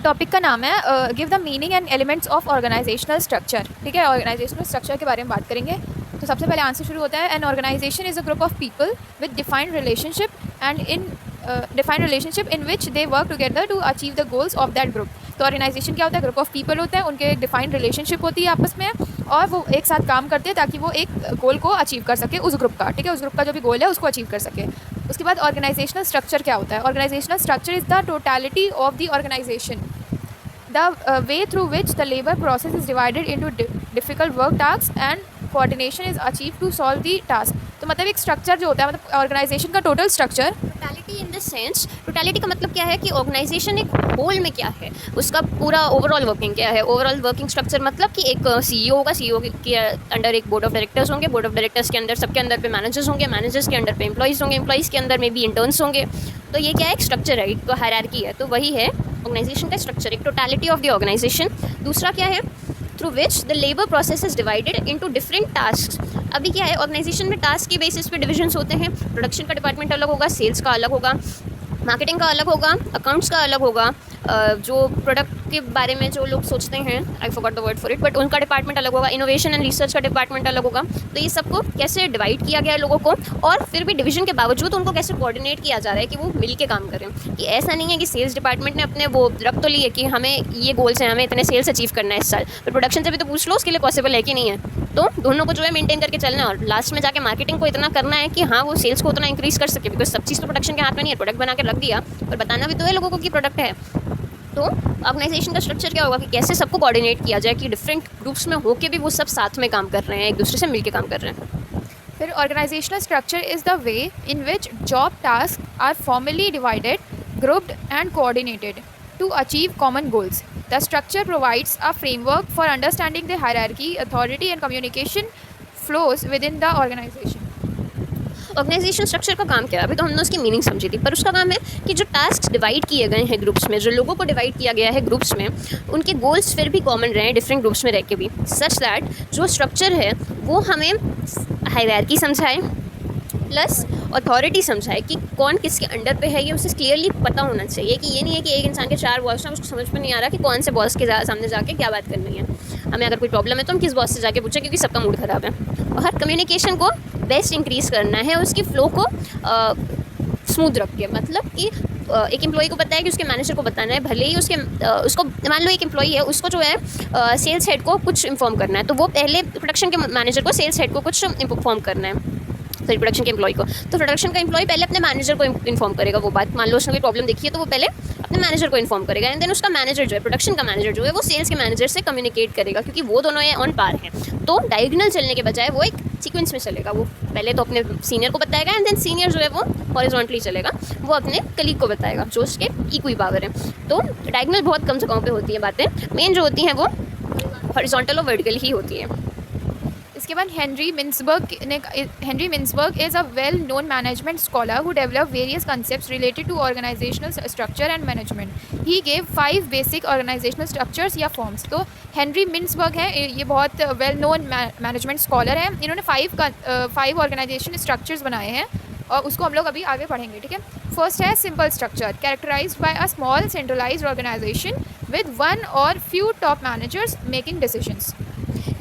Topic का नाम है give the meaning and elements of organisational structure. ठीक है, ऑर्गेनाइजेशनल स्ट्रक्चर के बारे में बात करेंगे। तो सबसे पहले आंसर शुरू होता है, an organisation is a group of people with defined relationship and in defined relationship in which they work together to achieve the goals of that group. तो ऑर्गेनाइजेशन क्या होता है? ग्रुप ऑफ पीपल होता है, उनके एक डिफाइंड रिलेशनशिप होती है आपस में, और वो एक साथ काम करते हैं ताकि वो एक गोल को अचीव कर सके उस ग्रुप का। ठीक है, उस ग्रुप का जो भी गोल है उसको अचीव कर सके। उसके बाद ऑर्गेनाइजेशनल स्ट्रक्चर क्या होता है? Organisational structure is the totality of the organisation, the way through which the labor process is divided into difficult work tasks and coordination is achieved to solve the task। तो मतलब एक structure जो होता है, मतलब ऑर्गेनाइजेशन का total structure. Totality in the sense, totality का मतलब क्या है कि ऑर्गेनाइजेशन एक होल में क्या है, उसका पूरा ओवरऑल वर्किंग क्या है। ओवरऑल वर्किंग स्ट्रक्चर मतलब कि एक सीईओ होगा, सीईओ के अंडर एक बोर्ड ऑफ डायरेक्टर्स होंगे, बोर्ड ऑफ डायरेक्टर्स के अंदर सबके अंदर पे मैनेजर्स होंगे, मैनेजर्स के अंडर पे एम्प्लॉइज़ होंगे, एम्प्लॉइज़ के अंदर में भी इंटर्न्स होंगे। तो ये क्या है? एक स्ट्रक्चर है, एक हायरार्की है। तो वही है ऑर्गेनाइजेशन का स्ट्रक्चर, एक टोटलिटी ऑफ द ऑर्गेनाइजेशन। दूसरा क्या है? Through which the labour process is divided into different task. अभी क्या है, ऑर्गेनाइजेशन में टास्क के बेसिस पे डिविजन्स होते हैं। प्रोडक्शन का डिपार्टमेंट अलग होगा, सेल्स का अलग होगा, मार्केटिंग का अलग होगा, अकाउंट्स का अलग होगा, जो प्रोडक्ट के बारे में जो लोग सोचते हैं, I forgot the word for it, but उनका डिपार्टमेंट अलग होगा, इनोवेशन एंड रिसर्च का डिपार्टमेंट अलग होगा। तो ये सबको कैसे डिवाइड किया गया है लोगों को, और फिर भी डिवीजन के बावजूद उनको कैसे कोऑर्डिनेट किया जा रहा है कि वो मिल के काम करें। कि ऐसा नहीं है कि सेल्स डिपार्टमेंट ने अपने वो रख तो लिए कि हमें ये गोल्स हैं, हमें इतने सेल्स अचीव करना है इस साल, पर प्रोडक्शन से भी तो पूछ लो उसके लिए पॉसिबल है कि नहीं है। तो दोनों को जो है मेंटेन करके चलना है, और लास्ट में जाके मार्केटिंग को इतना करना है कि हाँ वो सेल्स को उतना इंक्रीज़ कर सके, बिकॉज सब चीज़ तो प्रोडक्शन के हाथ में नहीं है। प्रोडक्ट बना के रख दिया, पर बताना भी तो है लोगों को कि प्रोडक्ट है। तो ऑर्गेनाइजेशन का स्ट्रक्चर क्या होगा कि कैसे सबको कोऑर्डिनेट किया जाए कि डिफरेंट ग्रुप्स में होके भी वो सब साथ में काम कर रहे हैं, एक दूसरे से मिलके काम कर रहे हैं। फिर organisational structure is the way in which job task are formally divided, grouped and coordinated to achieve common goals. The structure provides a framework for understanding the hierarchy, authority and communication flows within the organization. Organisation structure का काम क्या है? अभी तो हमने उसकी meaning समझी थी, पर उसका काम है कि जो टास्क डिवाइड किए गए हैं ग्रुप्स में, जो लोगों को डिवाइड किया गया है ग्रुप्स में, उनके गोल्स फिर भी कॉमन रहें डिफरेंट ग्रुप्स में रह के भी, सच दैट जो स्ट्रक्चर है वो हमें हायरार्की समझाए प्लस अथॉरिटी समझाए कि कौन किसके अंडर पे है। ये उसे क्लियरली पता होना चाहिए कि ये नहीं है कि एक इंसान के 4 बॉस हैं, उसको समझ में नहीं आ रहा कि कौन से बॉस के सामने जाके क्या बात करनी है। हमें अगर कोई प्रॉब्लम है तो हम किस बॉस से जाके पूछें, क्योंकि सबका मूड ख़राब है। और हर कम्युनिकेशन को बेस्ट इंक्रीज़ करना है, उसकी फ़्लो को स्मूथ रख के, मतलब कि एक एम्प्लॉई को पता है कि उसके मैनेजर को बताना है, भले ही उसको मान लो एक एम्प्लॉई है, उसको जो है सेल्स हेड को कुछ इन्फॉर्म करना है, तो वो पहले प्रोडक्शन के मैनेजर को, सेल्स हेड को कुछ इन्फॉर्म करना है, सॉरी प्रोडक्शन के एम्प्लॉय को। तो प्रोडक्शन का एम्प्लॉय पहले अपने मैनेजर को इन्फॉर्म करेगा वो बात। मान लो उसने कोई प्रॉब्लम देखी है तो वो पहले अपने मैनेजर को इन्फॉर्म करेगा, एंड देन उसका मैनेजर जो है, प्रोडक्शन का मैनेजर जो है, वो सेल्स के मैनेजर से कम्युनिकेट करेगा, क्योंकि वो दोनों ये ऑन पार हैं। तो डायगोनल चलने के बजाय वो एक सीक्वेंस में चलेगा। वो पहले तो अपने सीनियर को बताएगा, एंड देन सीनियर जो है वो हॉरिजॉन्टली चलेगा, वो अपने कलीग को बताएगा जो उसके इक्वल पावर है। तो डायगोनल बहुत कम जगहों पर होती है बातें, मेन जो होती हैं वो हॉरिजॉन्टल और वर्टिकल ही होती है। इसके बाद Henry Mintzberg is a well known management scholar who develop various concepts related to organisational structure and management. He gave 5 basic organisational structures या फॉर्म्स। तो हेनरी मिन्सबर्ग है, ये बहुत वेल नोन मैनेजमेंट स्कॉलर हैं। इन्होंने 5 ऑर्गेनाइजेशन स्ट्रक्चर्स बनाए हैं, और उसको हम लोग अभी आगे पढ़ेंगे। ठीक है, फर्स्ट है simple structure, characterised by a small centralised organisation with 1 or few top managers making decisions.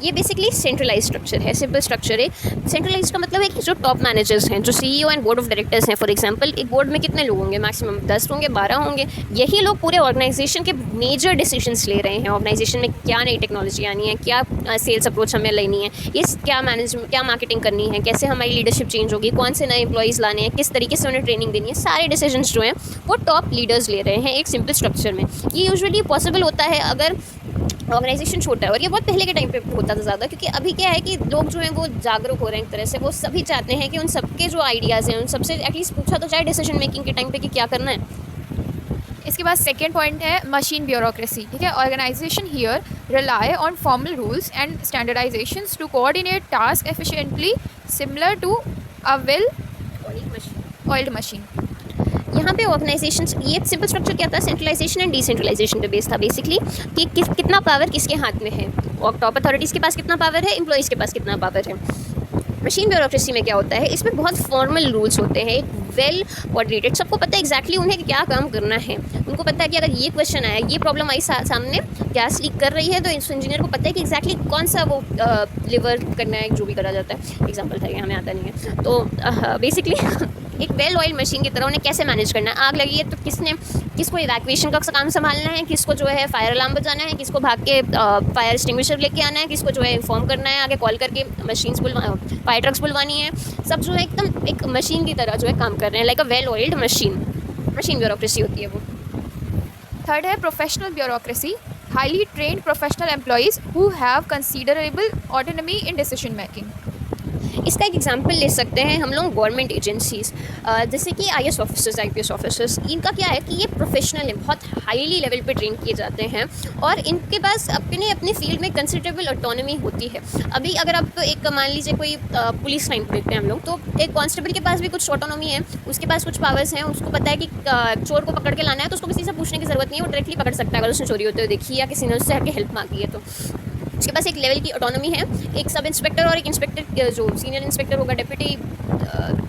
ये बेसिकली सेंट्रलाइज स्ट्रक्चर है, सिंपल स्ट्रक्चर है। सेंट्रलाइज का मतलब है कि जो टॉप मैनेजर्स हैं, जो CEO and board of directors हैं, फॉर एग्जांपल एक बोर्ड में कितने लोग होंगे? मैक्सिमम 10 होंगे, 12 होंगे। यही लोग पूरे ऑर्गेनाइजेशन के मेजर डिसीजंस ले रहे हैं। ऑर्गेनाइजेशन में क्या नई टेक्नोलॉजी आनी है, क्या सेल्स अप्रोच हमें लेनी है, ये क्या मार्केटिंग करनी है, कैसे हमारी लीडरशिप चेंज होगी, कौन से नए एम्प्लॉइज़ लाने हैं, किस तरीके से उन्हें ट्रेनिंग देनी है, सारे डिसीजंस जो हैं वो टॉप लीडर्स ले रहे हैं एक सिंपल स्ट्रक्चर में। ये यूजुअली पॉसिबल होता है अगर ऑर्गेनाइजेशन छोटा है, और ये बहुत पहले के टाइम पे होता था ज़्यादा, क्योंकि अभी क्या है कि लोग जो हैं वो जागरूक हो रहे हैं एक तरह से। वो सभी चाहते हैं कि उन सबके जो आइडियाज़ हैं उन सबसे एटलीस्ट पूछा तो जाए डिसीजन मेकिंग के टाइम पे कि क्या करना है। इसके बाद सेकेंड पॉइंट है मशीन ब्यूरोक्रेसी। ठीक है, organisation here rely on formal rules and standardisations to coordinate task efficiently, similar to a well oiled machine. यहाँ पे ऑर्गेनाइजेशन, ये सिंपल स्ट्रक्चर क्या था? सेंट्रलाइजेशन एंड डिसेंट्रलाइजेशन पे बेस था बेसिकली, कि कितना पावर किसके हाथ में है, और टॉप अथॉरिटीज़ के पास कितना पावर है, एम्प्लॉइज़ के पास कितना पावर है। मशीन ब्यूरोक्रेसी में क्या होता है, इसमें बहुत फॉर्मल रूल्स होते हैं, एक वेल कोऑर्डिनेटेड, सबको पता है एग्जैक्टली उन्हें क्या काम करना है। उनको पता है कि अगर ये क्वेश्चन आया, ये प्रॉब्लम आई सामने, गैस लीक कर रही है, तो इस इंजीनियर को पता है कि एग्जैक्टली कौन सा वो लिवर करना है, जो भी करा जाता है, एग्जाम्पल था ये, हमें आता नहीं है। तो बेसिकली एक वेल ऑयल मशीन की तरह उन्हें कैसे मैनेज करना है। आग लगी है तो किसको इवैक्यूएशन का काम संभालना है, किसको जो है फायर अलार्म बजाना है, किसको भाग के फायर एक्सटिंग्विशर लेके आना है, किसको जो है इन्फॉर्म करना है, आगे कॉल करके मशीन्स फायर ट्रक्स बुलवानी है। सब जो है एकदम एक मशीन की तरह जो है काम कर रहे हैं, like a well oiled machine bureaucracy होती है वो। थर्ड है professional bureaucracy, highly trained professional employees who have considerable autonomy in decision making. इसका एक एग्जांपल ले सकते हैं हम लोग गवर्नमेंट एजेंसीज़, जैसे कि IAS ऑफिसर्स, IPS ऑफिसर्स। इनका क्या है कि ये प्रोफेशनल है, बहुत हाईली लेवल पे ट्रेन किए जाते हैं और इनके पास अपने फील्ड में कंसिडरेबल ऑटोनॉमी होती है। अभी अगर आप एक मान लीजिए कोई पुलिस लाइन को देखते हैं हम लोग, तो एक कांस्टेबल के पास भी कुछ ऑटोनॉमी है, उसके पास कुछ पावर्स हैं, उसको पता है कि चोर को पकड़ के लाना है तो उसको किसी से पूछने की ज़रूरत नहीं है, वो डायरेक्टली पकड़ सकता है अगर उसने चोरी होते हुए देखी या किसी ने उससे आके हेल्प मांगी है तो। उसके पास एक लेवल की ऑटोनॉमी है। एक सब इंस्पेक्टर और एक इंस्पेक्टर, जो सीनियर इंस्पेक्टर होगा, डिप्टी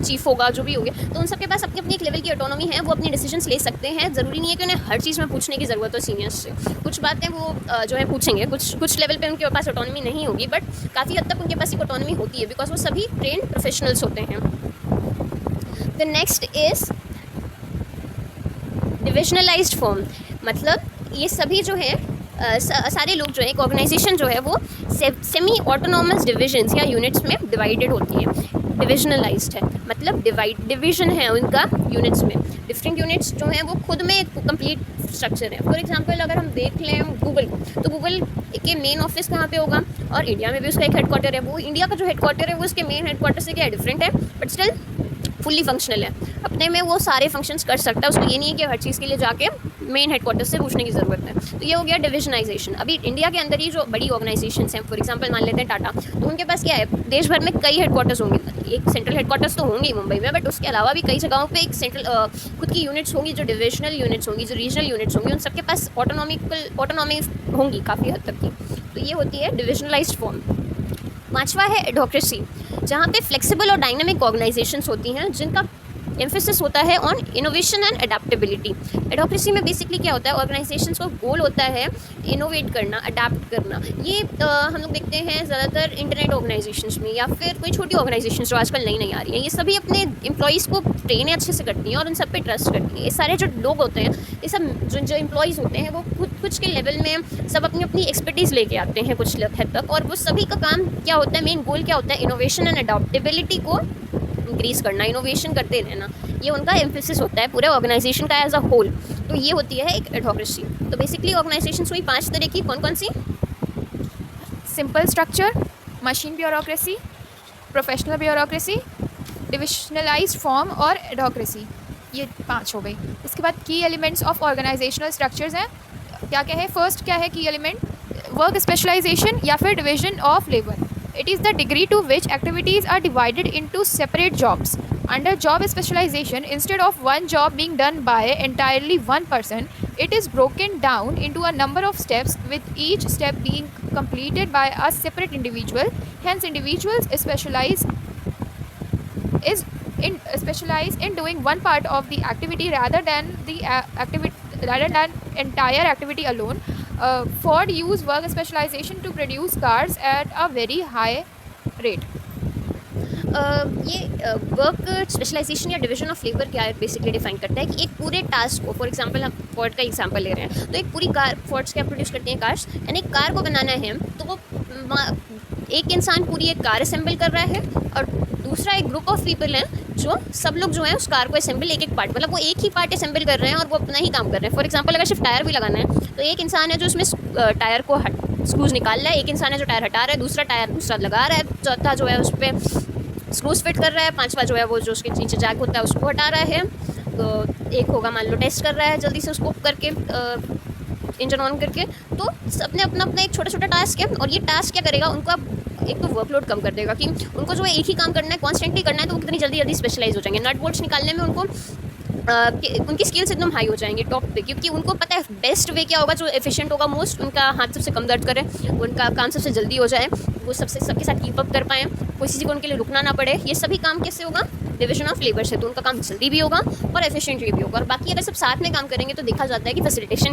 चीफ होगा, जो भी होगा, तो उन सबके पास अपनी अपनी एक लेवल की ऑटोनॉमी है। वो अपने डिसीजंस ले सकते हैं, ज़रूरी नहीं है कि उन्हें हर चीज़ में पूछने की ज़रूरत हो सीनियर्स से। कुछ बातें वो जो है पूछेंगे, कुछ लेवल पे उनके पास ऑटोनॉमी नहीं होगी, बट काफ़ी हद तक उनके पास एक ऑटोनॉमी होती है, बिकॉज वो सभी ट्रेन्ड प्रोफेशनल्स होते हैं। द नेक्स्ट इज़ डिविजनलाइज्ड फॉर्म, मतलब ये सभी जो है सारे लोग जो है, एक ऑर्गेनाइजेशन जो है वो सेमी ऑटोनॉमस डिविजन्स या यूनिट्स में डिवाइडेड होती है। डिविजनलाइज्ड है मतलब डिवीजन है उनका यूनिट्स में। डिफरेंट यूनिट्स जो हैं वो खुद में एक कंप्लीट स्ट्रक्चर है। फॉर एग्जांपल अगर हम देख लें गूगल को, तो गूगल के मेन ऑफिस कहाँ पे होगा, और इंडिया में भी उसका एक हेडक्वार्टर है। वो इंडिया का जो हेडक्वार्टर है वो उसके मेन हेडक्वार्टर से क्या है, डिफरेंट है, बट स्टिल फुल्ली फंक्शनल है। अपने में वो सारे फंक्शंस कर सकता है, उसको ये नहीं है कि हर चीज़ के लिए जाके मेन हेडक्वार्टर से पूछने की ज़रूरत है। तो ये हो गया डिविजनाइजेशन। अभी इंडिया के अंदर ही जो बड़ी ऑर्गेनाइजेशंस हैं, फॉर एग्जांपल मान लेते हैं टाटा, तो उनके पास क्या है, देश भर में कई हेडक्वार्टर्स होंगे। एक सेंट्रल हेडक्वार्टर्स तो होंगे ही मुंबई में, बट उसके अलावा भी कई जगहों पे एक सेंट्रल खुद की यूनिट्स होंगी, जो डिविजनल यूनिट्स होंगी, जो रीजनल यूनिट्स होंगी, उन सबके पास ऑटोनॉमी होंगी काफ़ी हद तक की। तो ये होती है डिविजनलाइज्ड फॉर्म। पांचवा है एडोक्रेसी, जहाँ पे फ्लेक्सिबल और डायनामिक ऑर्गेनाइजेशंस होती हैं जिनका एम्फेसिस होता है ऑन इनोवेशन एंड अडेप्टेबिलिटी। एडोक्रेसी में बेसिकली क्या होता है, ऑर्गेनाइजेशंस को गोल होता है इनोवेट करना, अडेप्ट करना। ये हम लोग देखते हैं ज़्यादातर इंटरनेट ऑर्गेनाइजेशंस में, या फिर कोई छोटी ऑर्गेनाइजेशंस जो आजकल नई आ रही हैं, ये सभी अपने एम्प्लॉयज़ को ट्रेन अच्छे से करती हैं और उन सब पे ट्रस्ट करती हैं। ये सारे जो लोग होते हैं, ये सब जो एम्प्लॉयज़ होते हैं, वो कुछ के लेवल में सब अपनी अपनी एक्सपर्टीज़ लेके आते हैं कुछ हद तक, और वो सभी का काम क्या होता है, मेन गोल क्या होता है, इनोवेशन एंड अडेप्टेबिलिटी को इंक्रीज़ करना, इनोवेशन करते रहना। ये उनका एम्फेसिस होता है पूरे ऑर्गेनाइजेशन का एज अ होल। तो ये होती है एक एडोक्रेसी। तो बेसिकली ऑर्गेनाइजेशंस हुई 5 तरह की, कौन कौन सी? Simple structure, machine bureaucracy, professional bureaucracy, divisionalised form और एडोक्रेसी। ये 5 हो गई। इसके बाद की एलिमेंट्स ऑफ ऑर्गेनाइजेशनल स्ट्रक्चर्स हैं। क्या क्या है? फर्स्ट क्या है की एलिमेंट? वर्क स्पेशलाइजेशन या फिर division of labour. It is the degree to which activities are divided into separate jobs. Under job specialization, instead of one job being done by entirely one person, it is broken down into a number of steps, with each step being completed by a separate individual. Hence, individuals specialize in doing one part of the activity rather than entire activity alone. Ford used work specialization to produce cars at a very high rate. ये work specialisation या division of labour क्या है, basically define करता है कि एक पूरे task को, फॉर एग्जांपल हम फोर्ड का एग्जांपल ले रहे हैं, तो एक पूरी कार, फोर्ड्स क्या प्रोड्यूस करते हैं, कार्स, यानी एक कार को बनाना है तो वो एक इंसान पूरी एक कार असेंबल कर रहा है, और दूसरा एक ग्रुप ऑफ पीपल हैं जो सब लोग जो है उस कार को असेंबल एक पार्ट, मतलब वो एक ही पार्ट असेंबल कर रहे हैं और वो अपना ही काम कर रहे हैं। फॉर एग्जांपल अगर सिर्फ टायर भी लगाना है तो एक इंसान है जो उसमें टायर को स्क्रूज निकाल रहा है, एक इंसान है जो टायर हटा रहा है, दूसरा लगा रहा है, चौथा जो है उस पर स्क्रूज फिट कर रहा है, पांचवा जो है वो जो उसके नीचे जैक होता है उसको हटा रहा है, तो एक होगा मान लो टेस्ट कर रहा है जल्दी से उसको करके इंजन ऑन करके। तो सबने अपना अपना एक छोटा छोटा टास्क है, और ये टास्क क्या करेगा, उनका एक तो वर्कलोड कम कर देगा कि उनको जो है एक ही काम करना है, कॉन्स्टेंटली करना है, तो वो कितनी जल्दी स्पेशलाइज हो जाएंगे। नट बोल्ट्स निकालने में उनको उनकी स्किल्स एकदम हाई हो जाएंगे टॉप पे, क्योंकि उनको पता है बेस्ट वे क्या होगा, जो एफिशिएंट होगा मोस्ट, उनका हाथ सबसे कम दर्द करे, उनका काम सबसे जल्दी हो जाए, वो सबके साथ कीप अप कर पाएँ, कोई किसी को उनके लिए रुकना ना पड़े। ये सभी काम कैसे होगा, डिवीजन ऑफ लेबर से, तो उनका काम जल्दी भी होगा और एफिशिएंटली भी होगा। और बाकी अगर सब साथ में काम करेंगे तो देखा जाता है कि फैसिलिटेशन